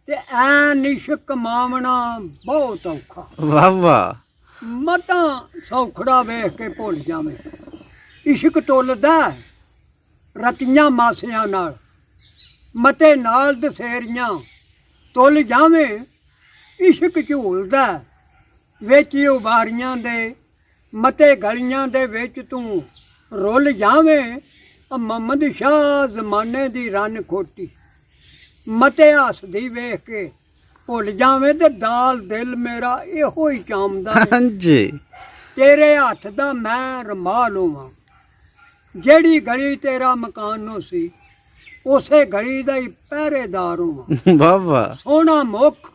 ਤੇ ਐ ਨਿਸ਼ਕ ਮਾਵਣਾ ਬਹੁਤ ਔਖਾ। ਵਾਹ ਵਾਹ। ਮਤਾਂ ਸੌਖੜਾ ਵੇਖ ਕੇ ਭੁੱਲ ਜਾਵੇਂ। ਇਸ਼ਕ ਟੁੱਲਦਾ ਰਤੀਆਂ ਮਾਸਿਆਂ ਨਾਲ, ਮਤੇ ਨਾਲ ਦਸੇਰੀਆਂ ਤੁਲ ਜਾਵੇਂ। ਇਸ਼ਕ ਝੂਲਦਾ ਵਿੱਚ ਉਬਾਰੀਆਂ ਦੇ, ਮਤੇ ਗਲੀਆਂ ਦੇ ਵਿੱਚ ਤੂੰ ਰੁੱਲ ਜਾਵੇਂ। ਮੁਹੰਮਦ ਸ਼ਾਹ ਜ਼ਮਾਨੇ ਦੀ ਰੰਨ ਖੋਟੀ, ਮਤੇ ਹੱਸਦੀ ਵੇਖ ਕੇ ਭੁੱਲ ਜਾਵੇਂ। ਤੇ ਦਾਲ ਦਿਲ ਮੇਰਾ ਇਹੋ ਹੀ ਚਾਹੁੰਦਾ ਏ, ਹਾਂਜੀ। ਤੇਰੇ ਹੱਥ ਦਾ ਮੈਂ ਰੁਮਾਲ ਹੋਵਾਂ। ਜਿਹੜੀ ਗਲੀ ਤੇਰਾ ਮਕਾਨ ਨੂੰ ਸੀ, ਉਸੇ ਗਲੀ ਦਾ ਹੀ ਪਹਿਰੇਦਾਰ ਹੋਵਾਂ। ਵਾਹ ਵਾਹ। ਸੋਹਣਾ ਮੁੱਖ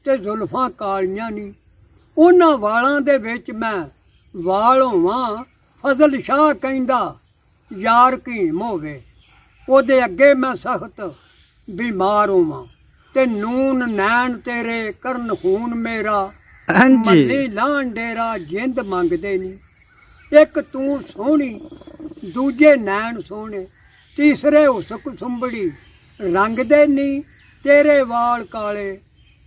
ਤੇ ਜ਼ੁਲਫਾਂ ਕਾਲੀਆਂ ਨੀ, ਉਹਨਾਂ ਵਾਲਾਂ ਦੇ ਵਿੱਚ ਮੈਂ ਵਾਲ ਹੋਵਾਂ। ਫਜ਼ਲ ਸ਼ਾਹ ਕਹਿੰਦਾ ਯਾਰ ਕੀਮ ਹੋਵੇ, ਉਹਦੇ ਅੱਗੇ ਮੈਂ ਸਖਤ ਬਿਮਾਰ ਹੋਵਾਂ। ਤੇ ਨੂਨ ਨੈਣ ਤੇਰੇ ਕਰਨ ਖੂਨ ਮੇਰਾ, ਹਾਂਜੀ। ਮੱਲੀ ਲਾਣ ਡੇਰਾ ਜਿੰਦ ਮੰਗਦੇ ਨੀ। ਇੱਕ ਤੂੰ ਸੋਹਣੀ, ਦੂਜੇ ਨੈਣ ਸੋਹਣੇ, ਤੀਸਰੇ ਹੁਸਕ ਸੁੰਬੜੀ ਰੰਗਦੇ ਨੀ। ਤੇਰੇ ਵਾਲ ਕਾਲੇ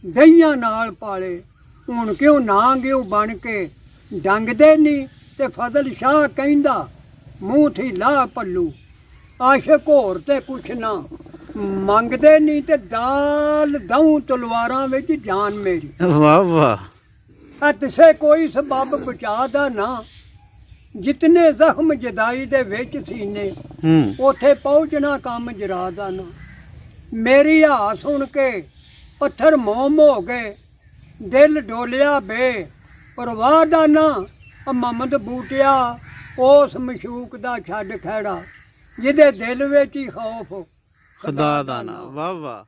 ਦਹੀਆਂ ਨਾਲ ਪਾਲੇ, ਹੁਣ ਕਿਉਂ ਨਾ ਗਿਓ ਬਣ ਕੇ ਡੰਗਦੇ ਨੀ। ਤੇ ਫਜ਼ਲ ਸ਼ਾਹ ਕਹਿੰਦਾ ਮੂੰਹ ਥੀ ਲਾ ਪੱਲੂ, ਆਸ਼ਕ ਹੋਰ ਤੇ ਕੁਛ ਨਾ ਮੰਗਦੇ ਨੀ। ਤੇ ਦਾਲ ਦਊਂ ਤਲਵਾਰਾਂ ਵਿੱਚ ਜਾਨ ਮੇਰੀ। ਵਾਹ ਵਾਹ। ਤਿਸੇ ਕੋਈ ਸਬਬ ਬਚਾ ਦਾ ਨਾ, ਜਿਤਨੇ ਜ਼ਖਮ ਜਦਾਈ ਦੇ ਵਿੱਚ ਸੀਨੇ, ਉਥੇ ਪਹੁੰਚਣਾ ਕੰਮ ਜਰਾ ਦਾ ਨਾ। ਮੇਰੀ ਹਾ ਸੁਣ ਕੇ ਪੱਥਰ ਮੋਮ ਹੋ ਗਏ, ਦਿਲ ਡੋਲਿਆ ਬੇ ਪਰਵਾਹ ਦਾ ਨਾ। ਮੁਹੰਮਦ ਬੂਟਿਆ ਉਸ ਮਸ਼ੂਕ ਦਾ ਛੱਡ ਖਹਿੜਾ, ਜਿਹਦੇ ਦਿਲ ਵਿੱਚ ਹੀ ਖੌਫ ਖੁਦਾ ਦਾ ਨਾ। ਵਾਹ ਵਾਹ।